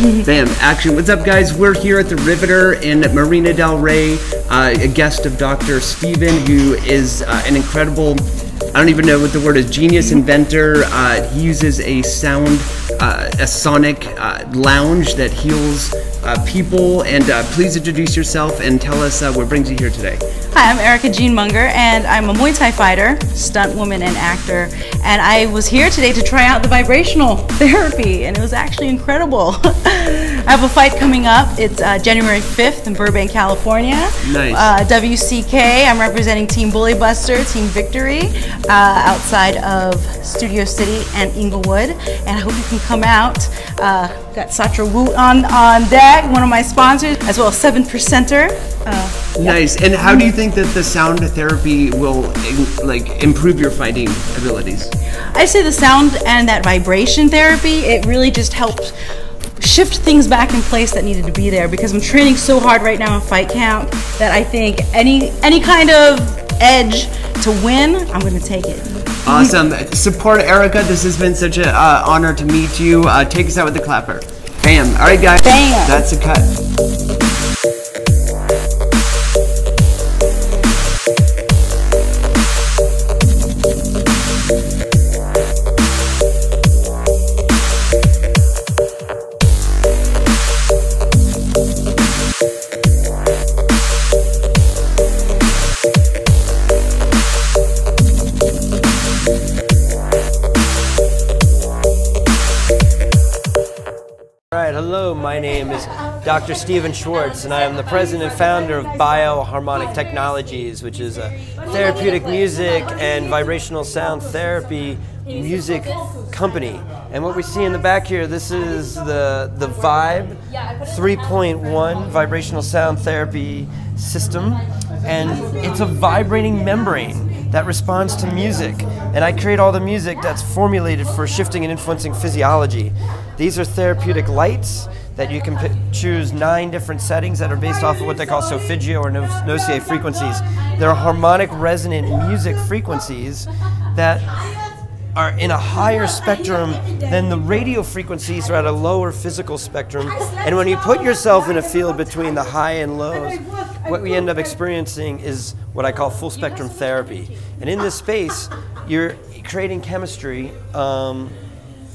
Bam, action. What's up, guys? We're here at the Riveter in Marina del Rey, a guest of Dr. Steven, who is an incredible, I don't even know what the word is, genius inventor. He uses a sonic lounge that heals people. And please introduce yourself and tell us what brings you here today. Hi, I'm Erica Jean Munger, and I'm a Muay Thai fighter, stunt woman, and actor. And I was here today to try out the vibrational therapy, and it was actually incredible. I have a fight coming up. It's January 5th in Burbank, California. Nice. WCK. I'm representing Team Bully Buster, Team Victory, outside of Studio City and Inglewood. And I hope you can come out. Got Satra Woot on deck, one of my sponsors, as well as 7%er. Nice. And how do you think that the sound therapy will improve your fighting abilities? I say the sound and that vibration therapy, it really just helps shift things back in place that needed to be there, because I'm training so hard right now in fight camp that I think any kind of edge to win, I'm going to take it. Awesome. Support Erica. This has been such an honor to meet you. Take us out with the clapper. Bam. All right, guys. Bam. That's a cut. Hello, my name is Dr. Steven Schwartz, and I am the president and founder of Bioharmonic Technologies, which is a therapeutic music and vibrational sound therapy music company. And what we see in the back here, this is the Vibe 3.1 vibrational sound therapy system, and it's a vibrating membrane that responds to music. And I create all the music that's formulated for shifting and influencing physiology. These are therapeutic lights that you can choose 9 different settings that are based off of what they call solfeggio or noce frequencies. They're harmonic resonant music frequencies that are in a higher spectrum than the radio frequencies are at a lower physical spectrum. And when you put yourself in a field between the high and lows, what we end up experiencing is what I call full spectrum therapy. And in this space, you're creating chemistry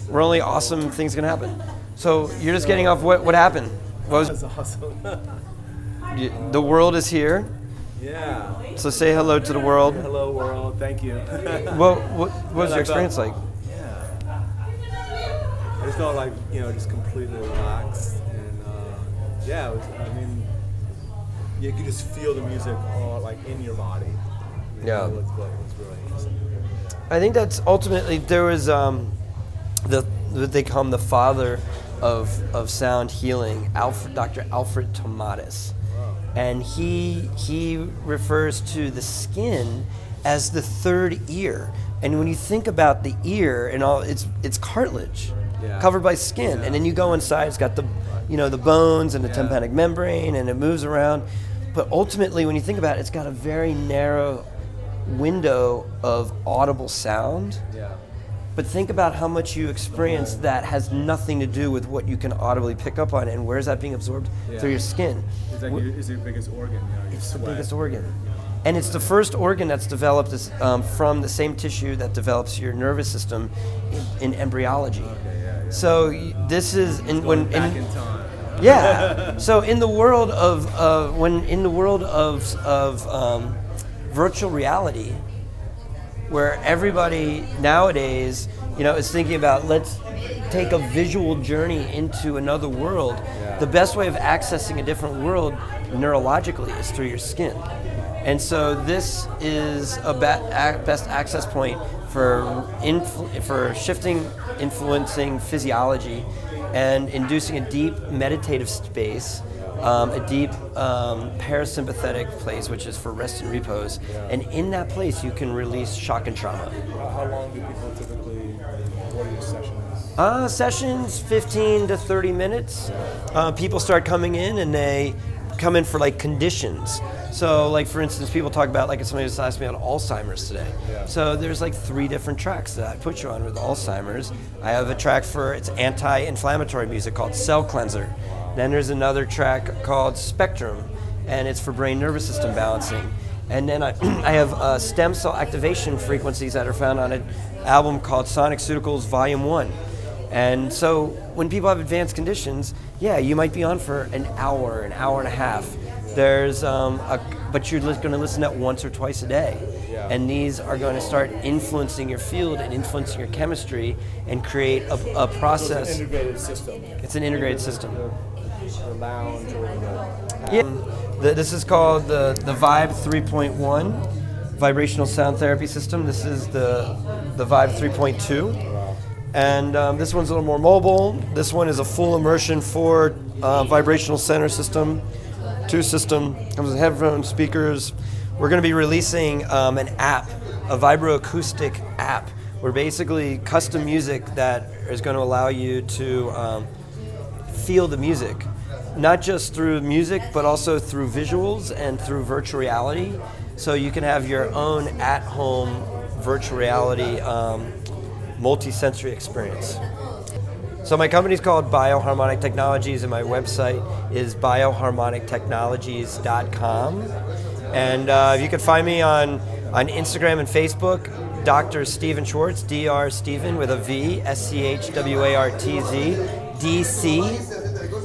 where only awesome things can happen. So you're just getting off what happened. That's awesome. The world is here. Yeah. So say hello to the world. Hello world, thank you. Well, what was your experience like? Yeah. I just felt like, just completely relaxed. And yeah, it was, you could just feel the music all in your body. Yeah. It was really interesting. I think that's ultimately, there was what they call him the father of sound healing, Dr. Alfred Tomatis. And he refers to the skin as the third ear. And when you think about the ear and all, it's cartilage, covered by skin. And then you go inside, it's got the bones and the tympanic membrane, and it moves around. But ultimately, when you think about it, it's got a very narrow window of audible sound. But think about how much you experience that has nothing to do with what you can audibly pick up on, and where is that being absorbed? Through your skin. It's your biggest organ. It's the biggest organ. And it's the first organ that's developed from the same tissue that develops your nervous system in embryology. So this is back in time. Yeah. So in the world of virtual reality, where everybody nowadays, is thinking about, let's take a visual journey into another world. The best way of accessing a different world neurologically is through your skin. And so this is a best access point for shifting, influencing physiology and inducing a deep meditative space, a deep parasympathetic place, which is for rest and repose. And in that place, you can release shock and trauma. How long do people typically, what are your sessions? Sessions 15 to 30 minutes. People start coming in and they come in for like conditions. So like for instance, people talk about, like if somebody just asked me on Alzheimer's today. Yeah. So there's like 3 different tracks that I put you on with Alzheimer's. I have a track for, it's anti-inflammatory music called Cell Cleanser. Then there's another track called Spectrum, and it's for brain nervous system balancing. And then I have stem cell activation frequencies that are found on an album called Sonic Ceuticals Volume 1. And so when people have advanced conditions, yeah, you might be on for an hour and a half. There's but you're going to listen to that once or twice a day. Yeah. And these are going to start influencing your field and influencing your chemistry and create a process. So it's an integrated system. It's an integrated system. The lounge or the... Yeah. This is called the Vibe 3.1 Vibrational Sound Therapy System. This is the Vibe 3.2. Wow. And this one's a little more mobile. This one is a full immersion 4 vibrational center system. 2 system, comes with headphones, speakers. We're going to be releasing an app, a vibroacoustic app, where basically custom music that is going to allow you to feel the music, not just through music, but also through visuals and through virtual reality. So you can have your own at-home virtual reality multi-sensory experience. So my company's called Bioharmonic Technologies, and my website is bioharmonictechnologies.com. And you can find me on Instagram and Facebook, Dr. Steven Schwartz, Dr. Steven with a V, SCHWARTZ, DC.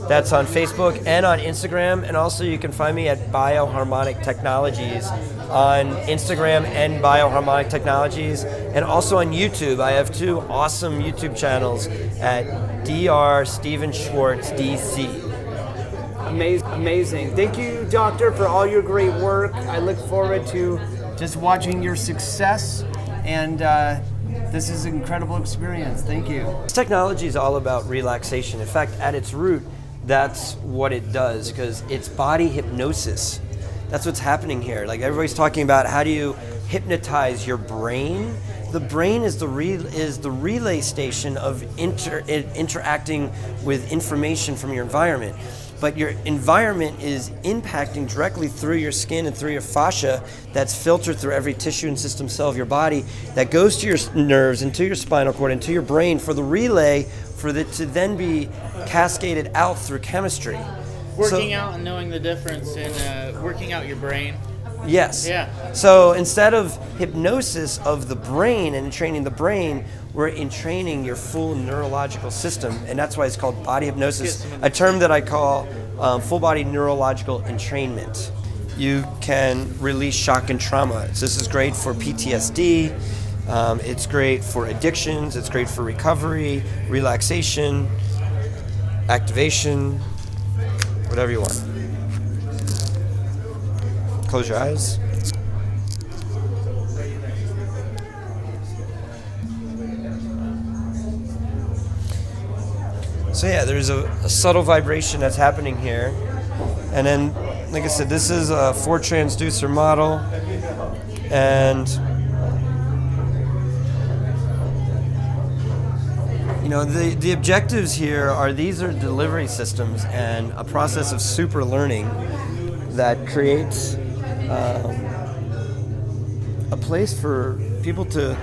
That's on Facebook and on Instagram. And also you can find me at Bioharmonic Technologies on Instagram and Bioharmonic Technologies. And also on YouTube. I have 2 awesome YouTube channels at Dr. Steven Schwartz, DC. Amazing. Thank you, Doctor, for all your great work. I look forward to just watching your success, and this is an incredible experience. Thank you. This technology is all about relaxation. In fact, at its root, that's what it does, because it's body hypnosis. That's what's happening here. Like everybody's talking about, how do you hypnotize your brain? The brain is the relay station of interacting with information from your environment. But your environment is impacting directly through your skin and through your fascia that's filtered through every tissue and system cell of your body that goes to your nerves and to your spinal cord and to your brain for the relay for it to then be cascaded out through chemistry. Working out and knowing the difference in working out your brain. Yes. Yeah. So instead of hypnosis of the brain and training the brain, we're entraining your full neurological system, and that's why it's called body hypnosis, a term that I call full body neurological entrainment. You can release shock and trauma. So this is great for PTSD, it's great for addictions, it's great for recovery, relaxation, activation, whatever you want. Close your eyes. So yeah, there's a subtle vibration that's happening here. And then, like I said, this is a 4 transducer model. And you know, the objectives here are, these are delivery systems and a process of super learning that creates a place for people to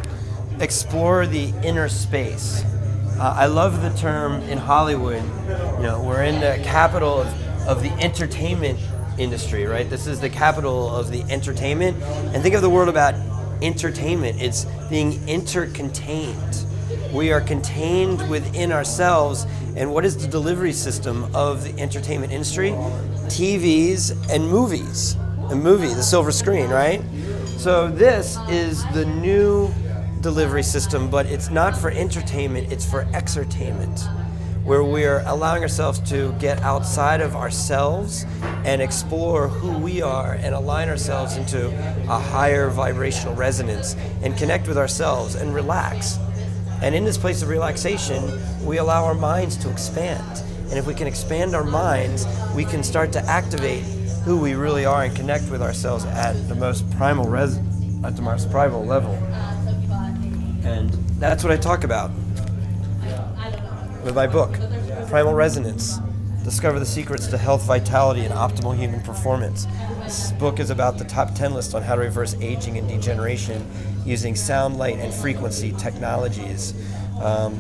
explore the inner space. I love the term in Hollywood, you know, we're in the capital of the entertainment industry, right? This is the capital of the entertainment. And think of the word about entertainment. It's being intercontained. We are contained within ourselves. And what is the delivery system of the entertainment industry? TVs and movies. A movie, the silver screen, right? So this is the new delivery system, but it's not for entertainment, it's for exertainment, where we're allowing ourselves to get outside of ourselves and explore who we are and align ourselves into a higher vibrational resonance and connect with ourselves and relax. And in this place of relaxation, we allow our minds to expand. And if we can expand our minds, we can start to activate who we really are and connect with ourselves at the most primal level. And that's what I talk about with my book, Primal Resonance. discover the secrets to health, vitality, and optimal human performance. This book is about the top 10 list on how to reverse aging and degeneration using sound, light, and frequency technologies.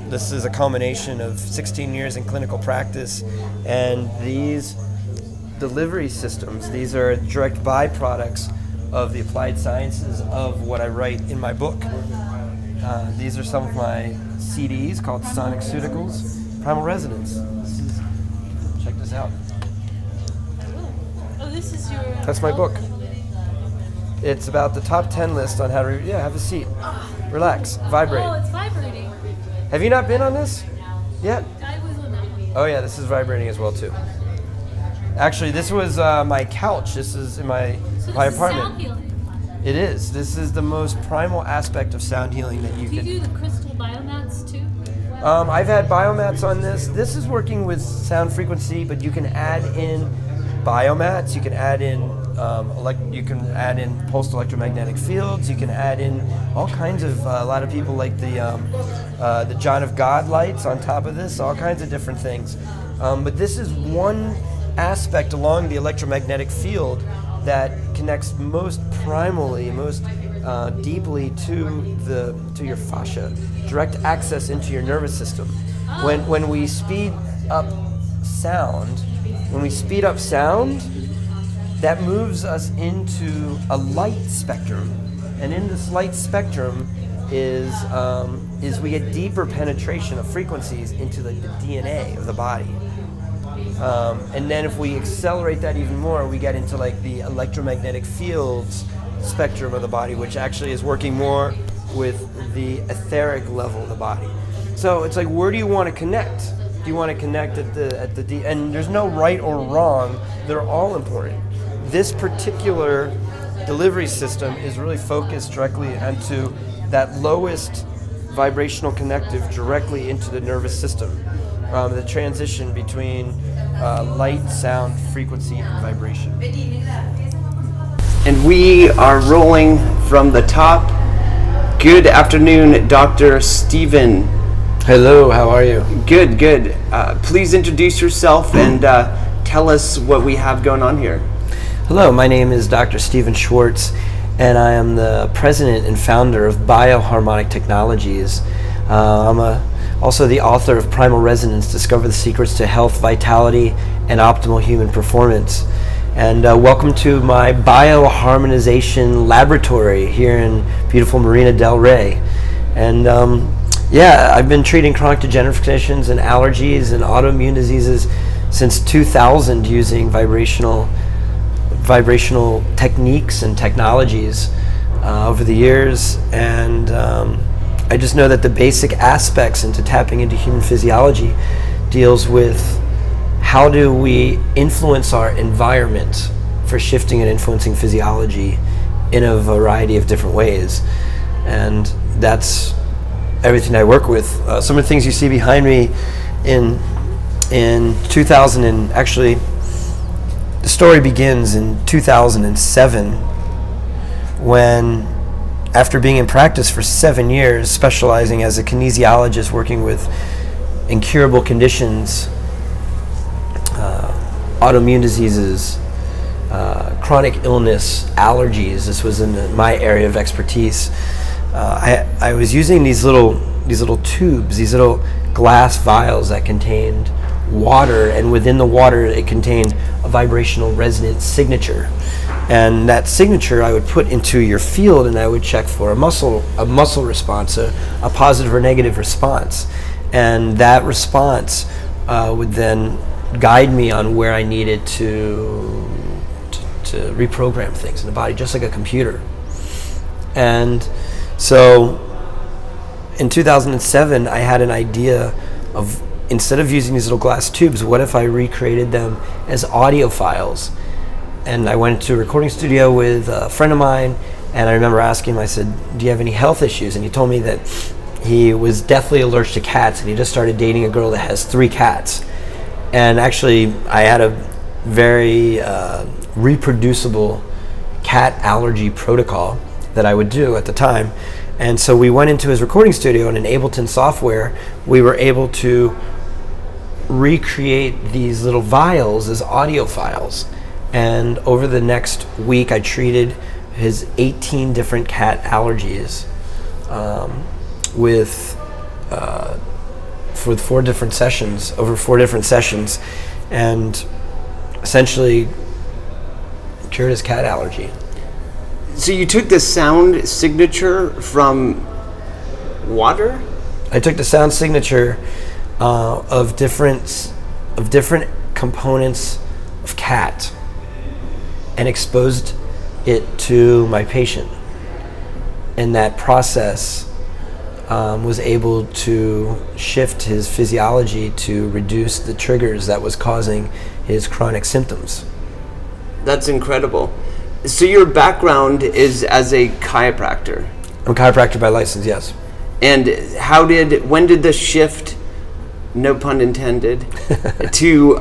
This is a culmination of 16 years in clinical practice, and these delivery systems, these are direct byproducts of the applied sciences of what I write in my book. These are some of my CDs called Sonic Ceuticals, Primal Resonance. Check this out. Oh, this is your... That's my book. It's about the top 10 list on how to, yeah, have a seat. Relax, vibrate. Oh, it's vibrating. Have you not been on this yet? I was on that one. Oh yeah, this is vibrating as well too. Actually, this was my couch. This is in my Sound apartment. healing. It is. This is the most primal aspect of sound healing that you Do you can. do the crystal biomats too? I've had biomats on this. This is working with sound frequency, but you can add in biomats. You can add in pulsed electromagnetic fields. You can add in all kinds of. A lot of people like the John of God lights on top of this. All kinds of different things. But this is one aspect along the electromagnetic field that connects most primally, most deeply to your fascia, direct access into your nervous system. When we speed up sound, that moves us into a light spectrum, and in this light spectrum is we get deeper penetration of frequencies into the DNA of the body. And then if we accelerate that even more, we get into like the electromagnetic fields spectrum of the body, which actually is working more with the etheric level of the body. So it's like, where do you want to connect? Do you want to connect at the and there's no right or wrong. They're all important. This particular delivery system is really focused directly into that lowest vibrational connective directly into the nervous system. The transition between light, sound, frequency, and vibration. And we are rolling from the top. Good afternoon, Dr. Stephen. Hello, how are you? Good, good. Please introduce yourself and tell us what we have going on here. Hello, my name is Dr. Stephen Schwartz, and I am the president and founder of Bioharmonic Technologies. I'm also the author of Primal Resonance, Discover the Secrets to Health, Vitality, and Optimal Human Performance. And welcome to my bioharmonization laboratory here in beautiful Marina del Rey. And yeah, I've been treating chronic degenerative conditions and allergies and autoimmune diseases since 2000 using vibrational techniques and technologies over the years. And I just know that the basic aspects into tapping into human physiology deals with how do we influence our environment for shifting and influencing physiology in a variety of different ways. And that's everything I work with. Some of the things you see behind me in 2000, and actually the story begins in 2007 when, after being in practice for 7 years, specializing as a kinesiologist working with incurable conditions, autoimmune diseases, chronic illness, allergies. This was in my area of expertise. I was using these little tubes, these little glass vials that contained water, and within the water it contained a vibrational resonance signature. And that signature I would put into your field, and I would check for a muscle response, a positive or negative response. And that response would then guide me on where I needed to reprogram things in the body, just like a computer. And so in 2007, I had an idea of, instead of using these little glass tubes, what if I recreated them as audio files? And I went to a recording studio with a friend of mine, and I remember asking him, I said, do you have any health issues? And he told me that he was deathly allergic to cats, and he just started dating a girl that has 3 cats. And actually, I had a very reproducible cat allergy protocol that I would do at the time. And so we went into his recording studio, and in Ableton software, we were able to recreate these little vials as audio files. And over the next week, I treated his 18 different cat allergies for 4 different sessions, over 4 different sessions, and essentially cured his cat allergy. So you took the sound signature from water? I took the sound signature of different components of cat and exposed it to my patient, and that process was able to shift his physiology to reduce the triggers that was causing his chronic symptoms. That's incredible. So your background is as a chiropractor? I'm a chiropractor by license, yes. And when did the shift, no pun intended, to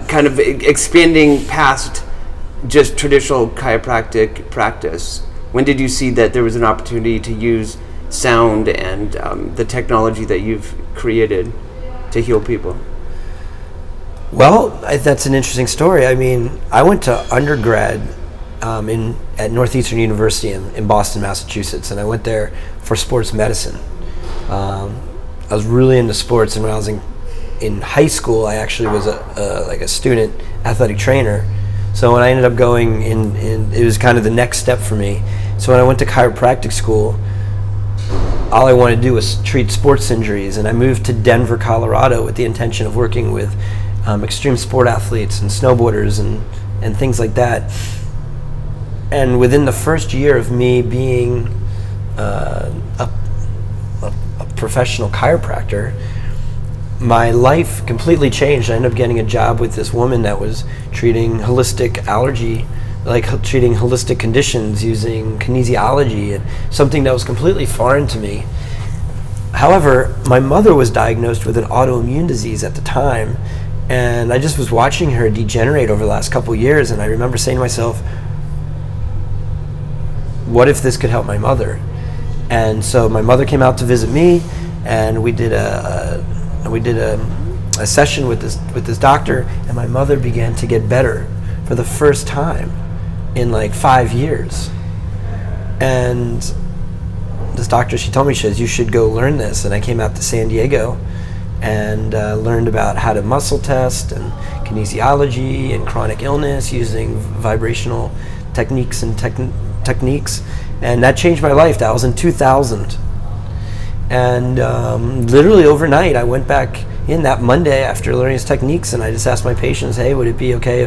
kind of expanding past just traditional chiropractic practice? When did you see that there was an opportunity to use sound and the technology that you've created to heal people? Well, that's an interesting story. I mean, I went to undergrad at Northeastern University in Boston, Massachusetts, and I went there for sports medicine. I was really into sports, and when I was in high school, I actually was like a student athletic trainer. So when I ended up going in, it was kind of the next step for me. So when I went to chiropractic school, all I wanted to do was treat sports injuries, and I moved to Denver, Colorado with the intention of working with extreme sport athletes and snowboarders and things like that. And within the first year of me being a professional chiropractor, my life completely changed. I ended up getting a job with this woman that was treating holistic allergy, like treating holistic conditions using kinesiology, and something that was completely foreign to me. However, my mother was diagnosed with an autoimmune disease at the time, and I just was watching her degenerate over the last couple years, and I remember saying to myself, what if this could help my mother? And so my mother came out to visit me, and we did a session with this doctor, and my mother began to get better for the first time in like 5 years. And this doctor, she told me, she says, you should go learn this. And I came out to San Diego and learned about how to muscle test and kinesiology and chronic illness using vibrational techniques and techniques, and that changed my life. That was in 2000. And literally overnight, I went back in that Monday after learning his techniques, and I just asked my patients, hey, would it be okay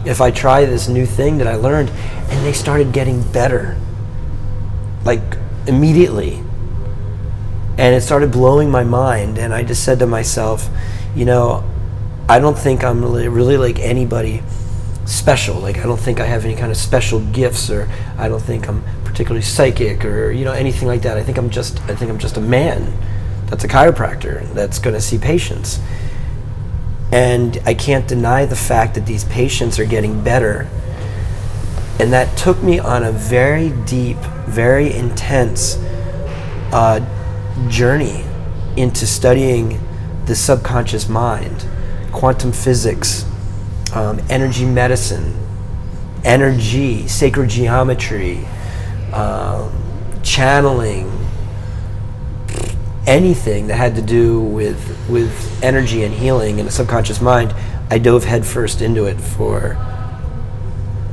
if I try this new thing that I learned? And they started getting better, like immediately. And it started blowing my mind, and I just said to myself, you know, I don't think I'm really like anybody special. Like, I don't think I have any kind of special gifts, or I don't think I'm particularly psychic, or anything like that. I think I'm just a man that's a chiropractor that's going to see patients, and I can't deny the fact that these patients are getting better. And that took me on a very deep, very intense journey into studying the subconscious mind, quantum physics, energy medicine, energy, sacred geometry, channeling, anything that had to do with energy and healing and the subconscious mind. I dove headfirst into it for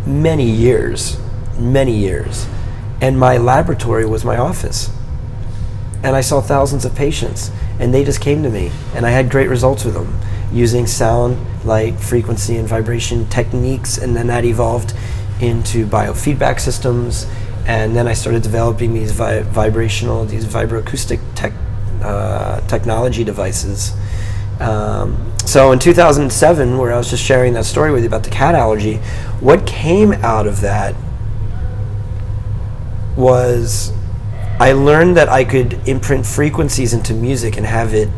many years, and my laboratory was my office. And I saw thousands of patients, and they just came to me, and I had great results with them using sound, light, frequency, and vibration techniques. And then that evolved into biofeedback systems, and then I started developing these vibroacoustic technology devices. So in 2007, where I was just sharing that story with you about the cat allergy, what came out of that was I learned that I could imprint frequencies into music and have it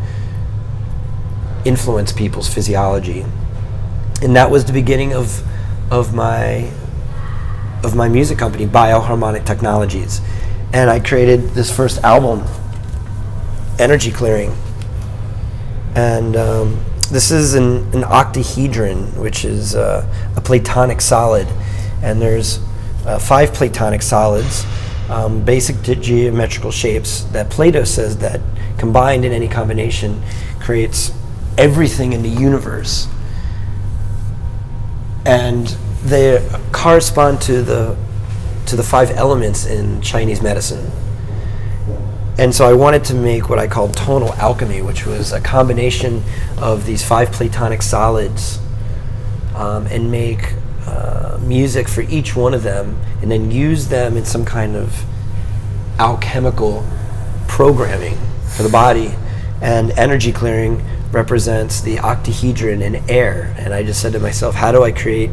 influence people's physiology. And that was the beginning of my music company, Bioharmonic Technologies. And I created this first album, Energy Clearing. And this is an octahedron, which is a platonic solid. And there's 5 platonic solids, basic geometrical shapes that Plato says that combined in any combination creates everything in the universe. And they correspond to the 5 elements in Chinese medicine. And so I wanted to make what I called tonal alchemy, which was a combination of these 5 platonic solids, and make music for each one of them, and then use them in some kind of alchemical programming for the body. And energy clearing represents the octahedron and air. And I just said to myself, how do I create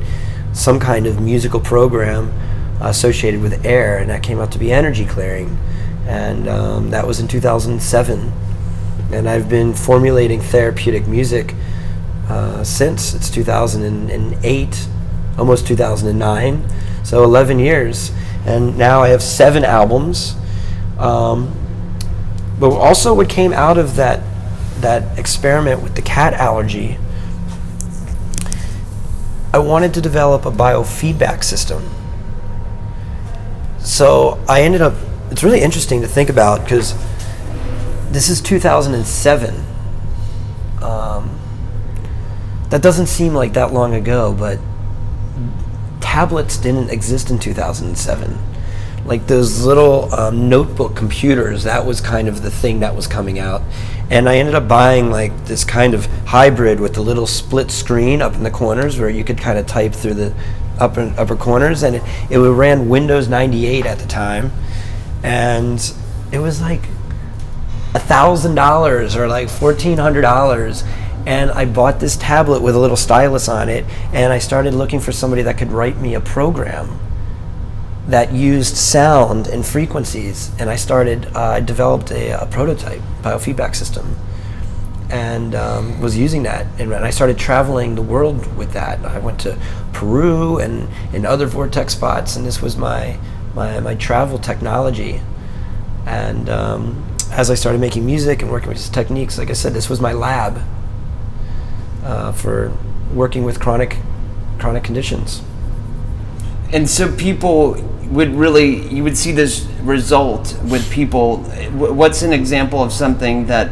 some kind of musical program associated with air? And that came out to be energy clearing. And that was in 2007. And I've been formulating therapeutic music since. It's 2008, almost 2009, so 11 years. And now I have 7 albums. But also what came out of that experiment with the cat allergy, I wanted to develop a biofeedback system. So I ended up, it's really interesting to think about because this is 2007. That doesn't seem like that long ago, but tablets didn't exist in 2007. Like those little notebook computers, that was kind of the thing that was coming out. And I ended up buying like this kind of hybrid with the little split screen up in the corners where you could kind of type through the upper corners, and it ran Windows 98 at the time. And it was like $1,000 or like $1,400. And I bought this tablet with a little stylus on it, and I started looking for somebody that could write me a program that used sound and frequencies. And I developed a prototype biofeedback system, and was using that. And I started traveling the world with that. I went to Peru and other vortex spots, and this was my travel technology. And as I started making music and working with these techniques, like I said, this was my lab for working with chronic conditions. And so people would really, you would see this result with people. What's an example of something that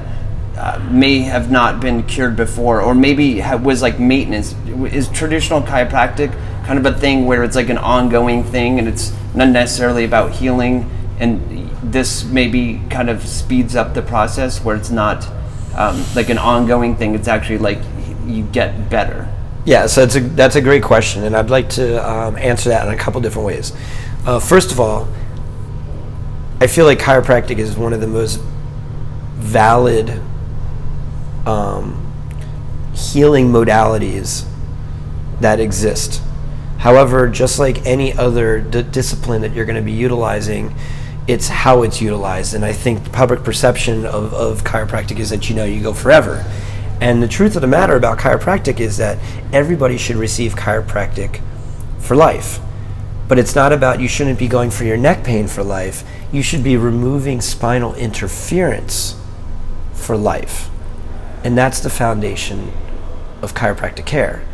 may have not been cured before, or maybe was like maintenance? Is traditional chiropractic kind of a thing where it's like an ongoing thing and it's not necessarily about healing, and this maybe kind of speeds up the process where it's not like an ongoing thing, it's actually like you get better? Yeah, so that's a great question, and I'd like to answer that in a couple different ways. First of all, I feel like chiropractic is one of the most valid healing modalities that exist. However, just like any other discipline that you're going to be utilizing, it's how it's utilized. And I think the public perception of chiropractic is that, you go forever. And the truth of the matter about chiropractic is that everybody should receive chiropractic for life. But it's not about, you shouldn't be going for your neck pain for life. You should be removing spinal interference for life. And that's the foundation of chiropractic care.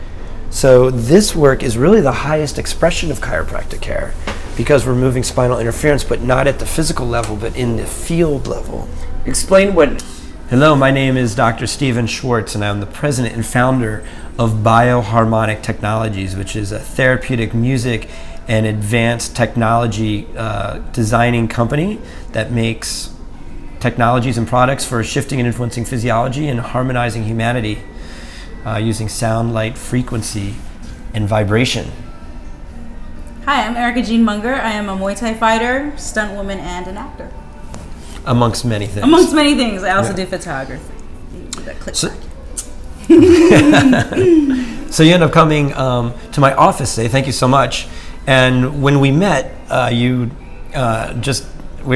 So this work is really the highest expression of chiropractic care, because we're removing spinal interference, but not at the physical level, but in the field level. Explain what... Hello, my name is Dr. Stephen Schwartz, and I'm the president and founder of Bioharmonic Technologies, which is a therapeutic music and advanced technology designing company that makes technologies and products for shifting and influencing physiology and harmonizing humanity using sound, light, frequency, and vibration. Hi, I'm Erica Jean Munger. I am a Muay Thai fighter, stunt woman, and an actor. Amongst many things. Amongst many things. I also do photography. That click so you end up coming to my office today. Thank you so much. And when we met, we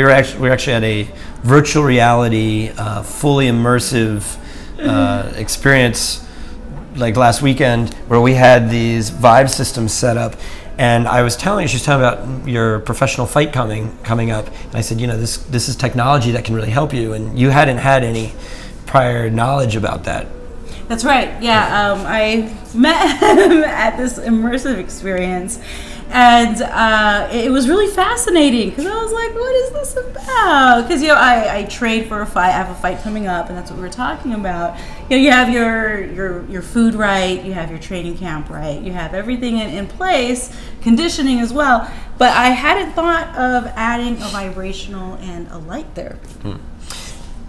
were actually at a virtual reality, fully immersive experience like last weekend, where we had these vibe systems set up. And I was telling her, she was telling about your professional fight coming up. And I said, this is technology that can really help you. And you hadn't had any prior knowledge about that. That's right. Yeah, I met him at this immersive experience, and it was really fascinating because I was like, "What is this about?" Because I trained for a fight. I have a fight coming up, and that's what we were talking about. You have your food right, you have your training camp right, you have everything in place, conditioning as well. But I hadn't thought of adding a vibrational and a light therapy.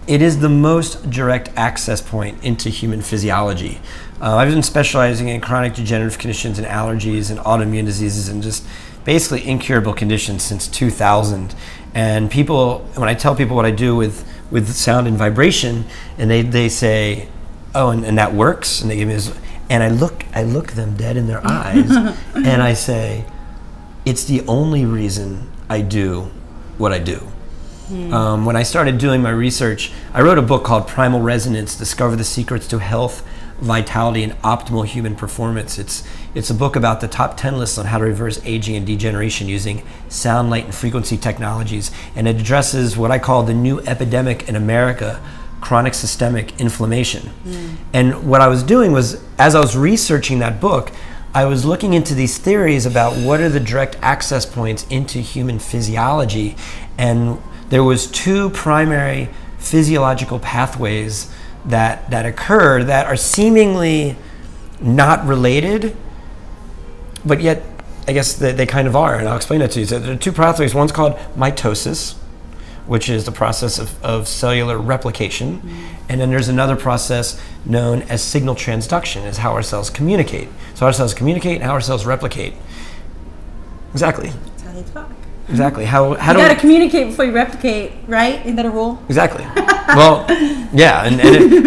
It is the most direct access point into human physiology. I've been specializing in chronic degenerative conditions and allergies and autoimmune diseases and just basically incurable conditions since 2000. And people, when I tell people what I do with sound and vibration, and they say, "Oh, and that works," and they give me this, and I look them dead in their eyes, and I say, "It's the only reason I do what I do." When I started doing my research, I wrote a book called Primal Resonance: Discover the Secrets to Health, Vitality, and Optimal Human Performance. It's a book about the top 10 lists on how to reverse aging and degeneration using sound, light, and frequency technologies. And it addresses what I call the new epidemic in America, chronic systemic inflammation. And what I was doing was, as I was researching that book, I was looking into these theories about what are the direct access points into human physiology. And there was two primary physiological pathways that occur that are seemingly not related, but yet I guess they kind of are, and I'll explain that to you. So there are two pathways. One's called mitosis, which is the process of cellular replication, and then there's another process known as signal transduction, is how our cells communicate. So our cells communicate and how our cells replicate. Exactly. That's how they talk. Exactly. How you do gotta communicate before you replicate, right? Isn't that a rule? Exactly. Well, yeah, and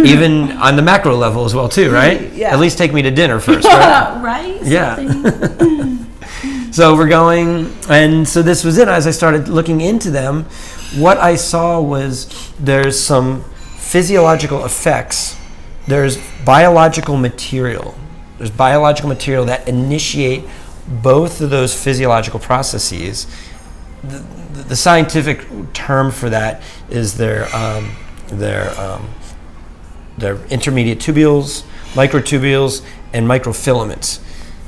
even on the macro level as well too, right? Yeah. At least take me to dinner first, right? Right? Yeah. So we're going, and so this was it. As I started looking into them, what I saw was there's some physiological effects. There's biological material. There's biological material that initiate both of those physiological processes. The scientific term for that is their intermediate tubules, microtubules, and microfilaments.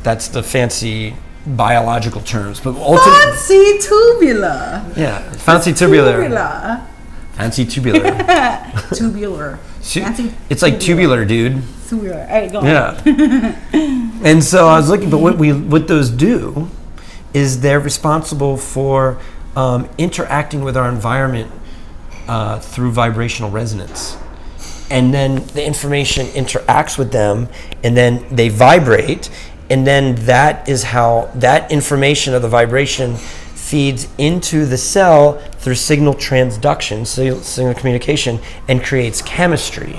That's the fancy biological terms. But fancy tubular. Yeah, fancy tubular. Tubular. Fancy tubular. Tubular. Fancy it's like tubular, dude. Tubular. All right, go on. Yeah. And so I was looking, but what those do is they're responsible for interacting with our environment through vibrational resonance. And then the information interacts with them, and then they vibrate, and then that is how that information of the vibration feeds into the cell through signal transduction, signal communication, and creates chemistry.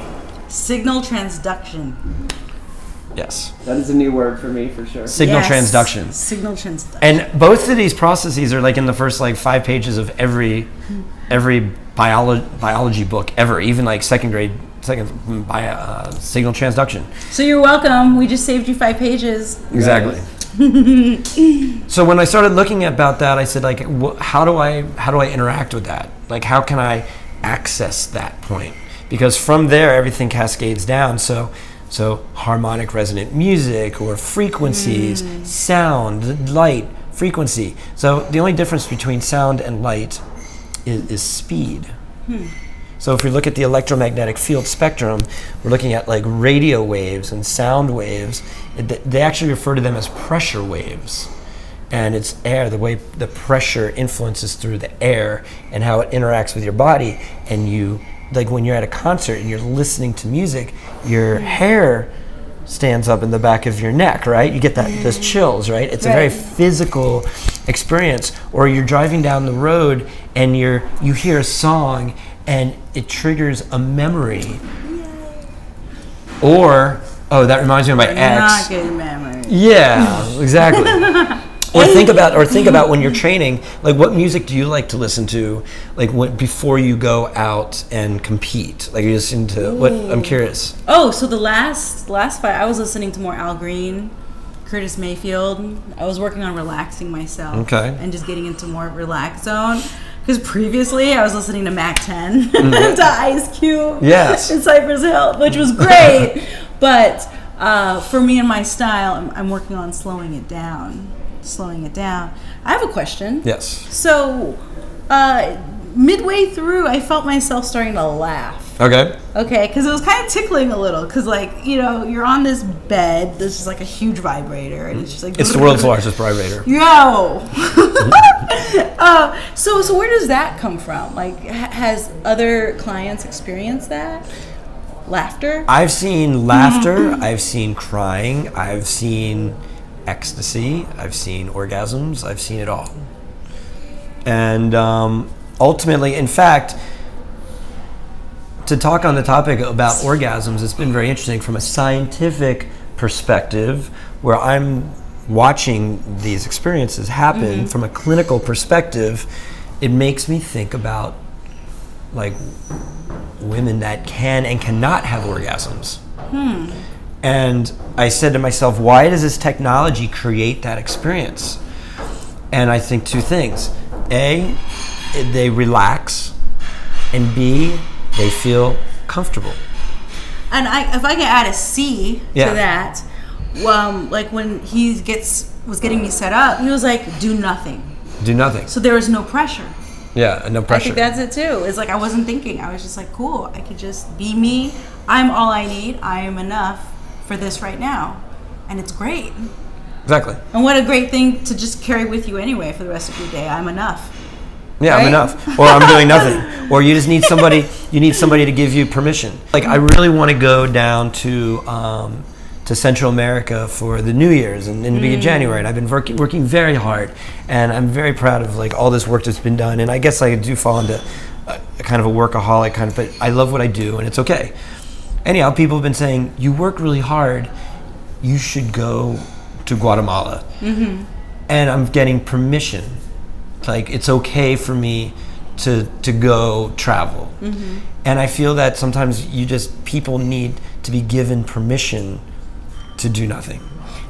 Signal transduction. Yes. That is a new word for me, for sure. Signal transduction. Signal transduction. And both of these processes are like in the first 5 pages of every biology book ever, even like signal transduction. So you're welcome. We just saved you 5 pages. Exactly. So when I started looking about that, I said, how do I interact with that? Like, how can I access that point? Because from there, everything cascades down. So harmonic resonant music, or frequencies, sound, light, frequency. So the only difference between sound and light is speed. So if we look at the electromagnetic field spectrum, we're looking at like radio waves and sound waves. They actually refer to them as pressure waves. And it's air, the way the pressure influences through the air and how it interacts with your body. And you, like when you're at a concert and you're listening to music, your hair stands up in the back of your neck, right? You get those chills, right? It's a very physical experience. Or you're driving down the road and you hear a song and it triggers a memory. Or, oh, that reminds me of my ex. Not good memory. Yeah, exactly. Or think about when you're training, like what music do you like to listen to, like before you go out and compete? Like you listen to what? I'm curious. Oh, so the last fight, I was listening to more Al Green, Curtis Mayfield. I was working on relaxing myself. Okay. And just getting into more relaxed zone. because previously I was listening to Mac 10 to Ice Cube Yes. in Cypress Hill, which was great. But for me and my style, I'm working on slowing it down. I have a question. Yes. So midway through, I felt myself starting to laugh. Okay. Okay, because it was kind of tickling a little. Because, like, you know, you're on this bed. This is like a huge vibrator, and it's just like It's the world's largest vibrator. Yo. So where does that come from? Like, has other clients experienced that? Laughter? I've seen laughter. I've seen crying. I've seen ecstasy. I've seen orgasms. I've seen it all. And ultimately, in fact, to talk on the topic about orgasms, it's been very interesting from a scientific perspective, where I'm watching these experiences happen from a clinical perspective. It makes me think about like women that can and cannot have orgasms. And I said to myself, why does this technology create that experience? And I think two things. A, they relax, and B, they feel comfortable. And if I can add a C to Yeah. that, like when he was getting me set up, he was like, do nothing. Do nothing. So there was no pressure. Yeah, no I pressure. think that's it too. It's like I wasn't thinking. I was just like, cool, I could just be me. I'm all I need. I am enough for this right now. And it's great. Exactly. And what a great thing to just carry with you anyway for the rest of your day. I'm enough. Yeah, Right? I'm enough. Or I'm doing nothing. Or you just need somebody, you need somebody to give you permission. Like, I really want to go down to Central America for the New Year's and in the beginning of January. And I've been working very hard. And I'm very proud of like all this work that's been done. And I guess I do fall into a kind of a workaholic kind of, but I love what I do and it's okay. Anyhow, people have been saying, you work really hard, you should go to Guatemala. And I'm getting permission. Like, it's okay for me to go travel. And I feel that sometimes people need to be given permission to do nothing.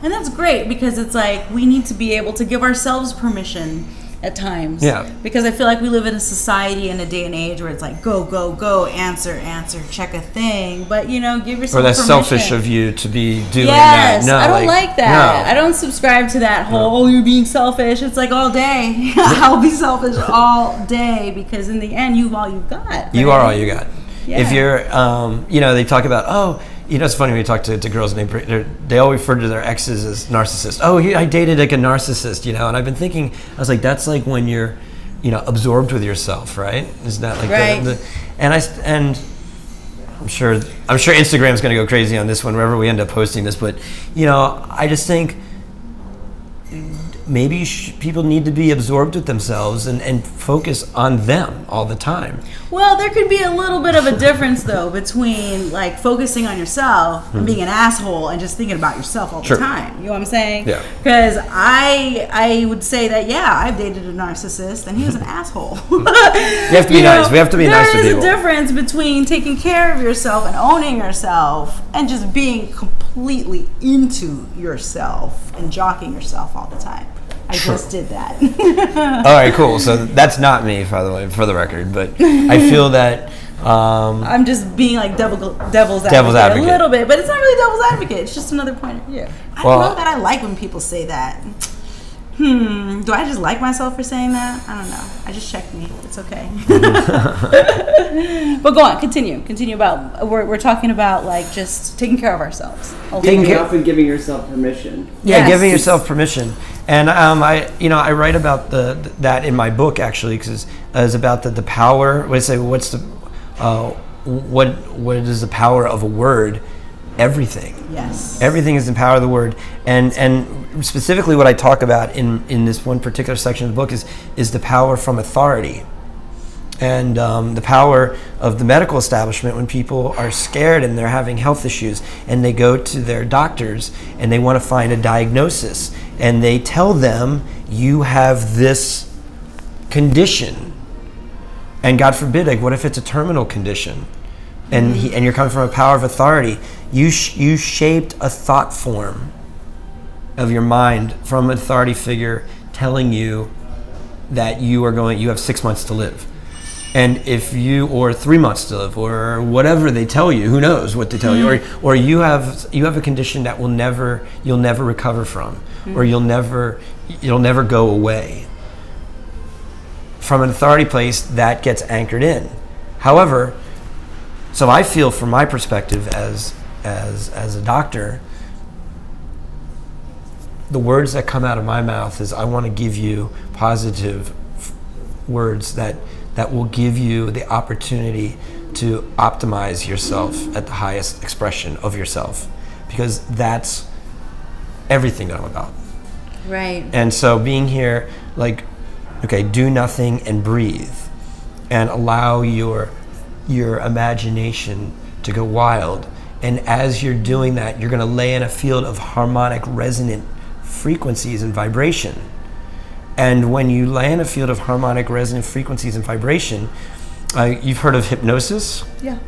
And that's great because it's like we need to be able to give ourselves permission at times. Yeah. Because I feel like we live in a society in a day and age where it's like go, go, go, answer, check a thing. But, you know, give yourself Or that's permission. selfish of you to be doing Yes, that. No, I don't like that. No. I don't subscribe to that whole, oh, you're being selfish. It's like all day. I'll be selfish all day because in the end, you've all you've got. You right? are all you got. Yeah. If you're, you know, they talk about, oh, you know, it's funny when you talk to girls, and they all refer to their exes as narcissists. Oh, I dated like a narcissist, you know, and I've been thinking, I was like, that's like when you're, you know, absorbed with yourself, right? Isn't that like Right. and I'm sure Instagram's going to go crazy on this one wherever we end up posting this, but you know, I just think maybe people need to be absorbed with themselves and focus on them all the time. Well, there could be a little bit of a difference, though, between like focusing on yourself and being an asshole and just thinking about yourself all Sure. the time. You know what I'm saying? Yeah. Because I would say that, yeah, I've dated a narcissist and he was an asshole. You have to be nice. We have to be nice to people. There is a difference between taking care of yourself and owning yourself and just being completely into yourself and jocking yourself all the time. I just did that. All right, cool. So that's not me, by the way, for the record. But I feel that I'm just being like devil's advocate a little bit, but it's not really devil's advocate. It's just another point of view. I don't know that I like when people say that. Do I just like myself for saying that? I don't know. I just checked me. It's okay. But go on. Continue about. We're talking about like just taking care of ourselves. Taking care of and giving yourself permission. Yeah, Yes. giving yourself permission. And I write about that in my book actually, because it's about the power. What is the power of a word? Everything. Yes. Everything is the power of the word, and specifically what I talk about in this one particular section of the book is the power from authority, and the power of the medical establishment when people are scared and they're having health issues and they go to their doctors and they want to find a diagnosis and they tell them you have this condition, and God forbid, like what if it's a terminal condition? And you're coming from a power of authority. You shaped a thought form of your mind from an authority figure telling you that you have 6 months to live. And if you, or 3 months to live, or whatever they tell you, who knows what they tell you, or you have a condition that you'll never recover from, or you'll never go away. From an authority place, that gets anchored in. However, so I feel from my perspective as a doctor, the words that come out of my mouth is, I want to give you positive words that will give you the opportunity to optimize yourself at the highest expression of yourself, because that's everything that I'm about. Right. And so being here, like, okay, do nothing and breathe, and allow your imagination to go wild. And as you're doing that, you're going to lay in a field of harmonic resonant frequencies and vibration. And when you lay in a field of harmonic resonant frequencies and vibration, you've heard of hypnosis? Yeah.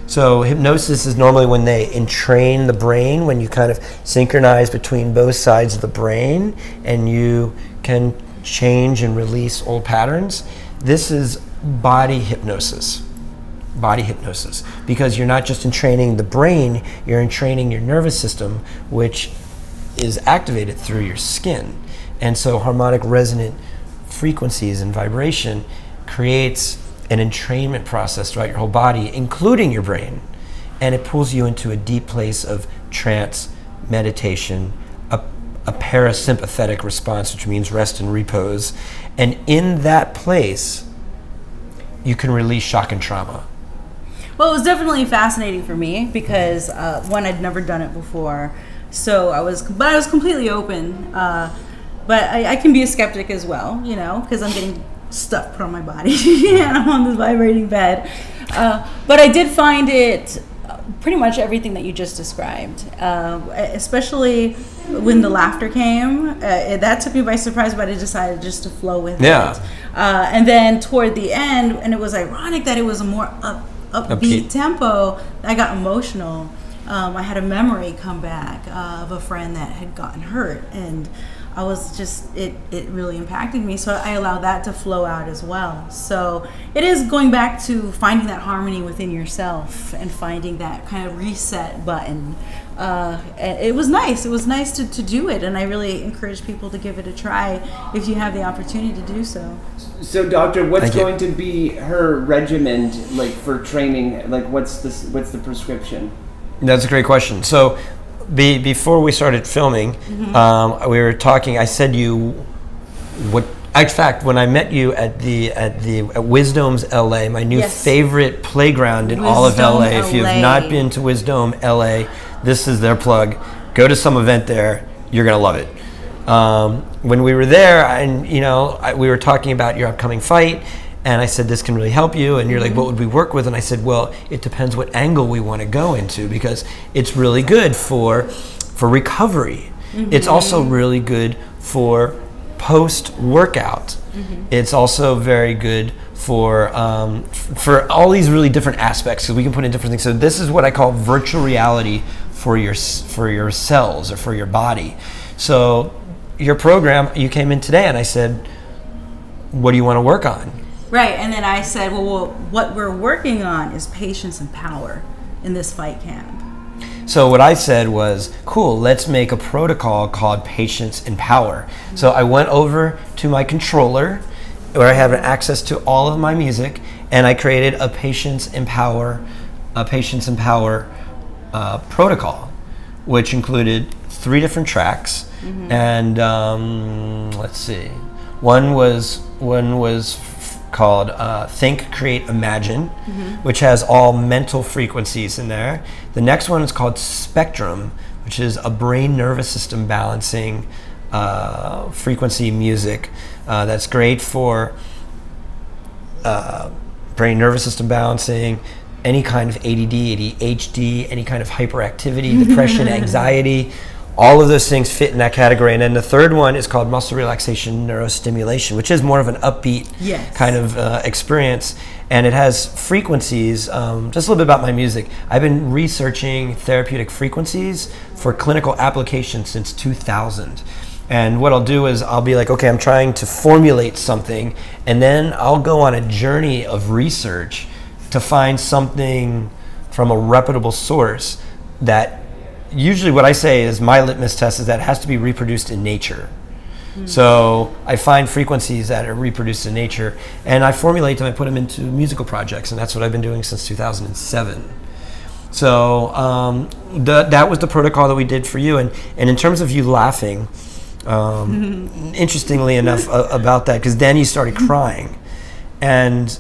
So hypnosis is normally when they entrain the brain, when you kind of synchronize between both sides of the brain and you can change and release old patterns. This is body hypnosis. Body hypnosis. Because you're not just entraining the brain, you're entraining your nervous system, which is activated through your skin. And so harmonic resonant frequencies and vibration creates an entrainment process throughout your whole body, including your brain. And it pulls you into a deep place of trance, meditation, a parasympathetic response, which means rest and repose. And in that place, you can release shock and trauma. Well, it was definitely fascinating for me because one, I'd never done it before, so I was completely open. But I can be a skeptic as well, you know, because I'm getting stuff put on my body and I'm on this vibrating bed. But I did find it pretty much everything that you just described, especially when the laughter came. That took me by surprise, but I decided just to flow with it. And then toward the end, and it was ironic that it was a more upbeat tempo, I got emotional. I had a memory come back of a friend that had gotten hurt, and I was just, it really impacted me. So I allowed that to flow out as well. So it is going back to finding that harmony within yourself and finding that kind of reset button. It was nice. It was nice to do it. And I really encourage people to give it a try if you have the opportunity to do so. So doctor, what's going to be her regimen like for training? Like what's the prescription? That's a great question. So before we started filming, we were talking. I said in fact, when I met you at Wisdom's LA, my new favorite playground in all of LA. If you have not been to Wisdom LA, this is their plug. Go to some event there. You're gonna love it. When we were there, and we were talking about your upcoming fight. And I said, this can really help you. And you're like, what would we work with? And I said, well, it depends what angle we want to go into, because it's really good for recovery. It's also really good for post-workout. It's also very good for all these really different aspects, because we can put in different things. So this is what I call virtual reality for your cells or for your body. So your program, you came in today and I said, what do you want to work on? Right, and then I said, well, what we're working on is patience and power in this fight camp. So what I said was, cool, let's make a protocol called Patience and Power. So I went over to my controller, where I have access to all of my music, and I created a Patience and Power protocol, which included 3 different tracks. And let's see, one was called Think, Create, Imagine, which has all mental frequencies in there. The next one is called Spectrum, which is a brain nervous system balancing frequency music that's great for brain nervous system balancing, any kind of ADD, ADHD, any kind of hyperactivity, depression, anxiety. All of those things fit in that category. And then the third one is called muscle relaxation neurostimulation, which is more of an upbeat kind of experience. And it has frequencies. Just a little bit about my music. I've been researching therapeutic frequencies for clinical application since 2000. And what I'll do is I'll be like, okay, I'm trying to formulate something, and then I'll go on a journey of research to find something from a reputable source that, usually what I say is my litmus test is that it has to be reproduced in nature. So I find frequencies that are reproduced in nature, and I formulate them, I put them into musical projects, and that's what I've been doing since 2007. So that was the protocol that we did for you. And in terms of you laughing, interestingly enough about that, because then you started crying. And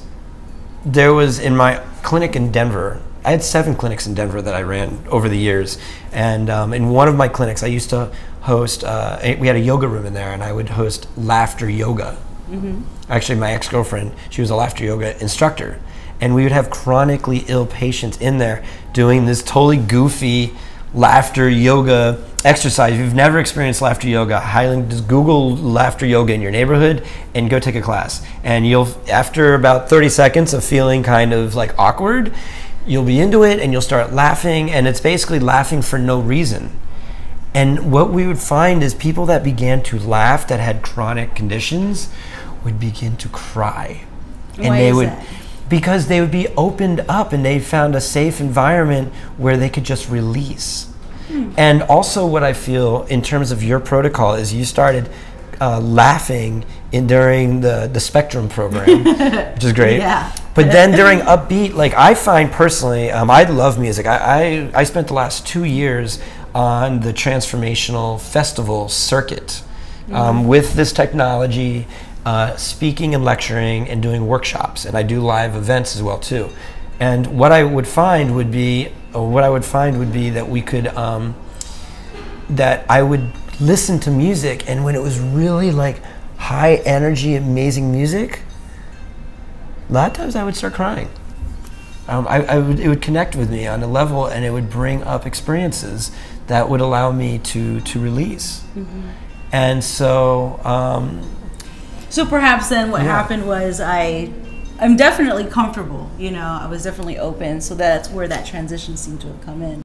there was, in my clinic in Denver, I had 7 clinics in Denver that I ran over the years. And in one of my clinics, I used to host, we had a yoga room in there, and I would host laughter yoga. Actually, my ex-girlfriend, she was a laughter yoga instructor. And we would have chronically ill patients in there doing this totally goofy laughter yoga exercise. If you've never experienced laughter yoga, highly just Google laughter yoga in your neighborhood and go take a class. And you'll, after about 30 seconds of feeling kind of like awkward, you'll be into it and you'll start laughing, and it's basically laughing for no reason. And what we would find is people that began to laugh that had chronic conditions would begin to cry. And Why they is would that? Because they would be opened up and they found a safe environment where they could just release. And also what I feel in terms of your protocol is you started laughing during the Spectrum program, which is great. Yeah. But then during Upbeat, like I find personally, I love music. I spent the last 2 years on the Transformational Festival circuit with this technology, speaking and lecturing and doing workshops, and I do live events as well too. And what I would find would be, that we could, that I would listen to music, and when it was really like high energy, amazing music, a lot of times I would start crying. It would connect with me on a level, and it would bring up experiences that would allow me to release. And so. So perhaps then what happened was I'm definitely comfortable, you know, I was definitely open, so that's where that transition seemed to have come in.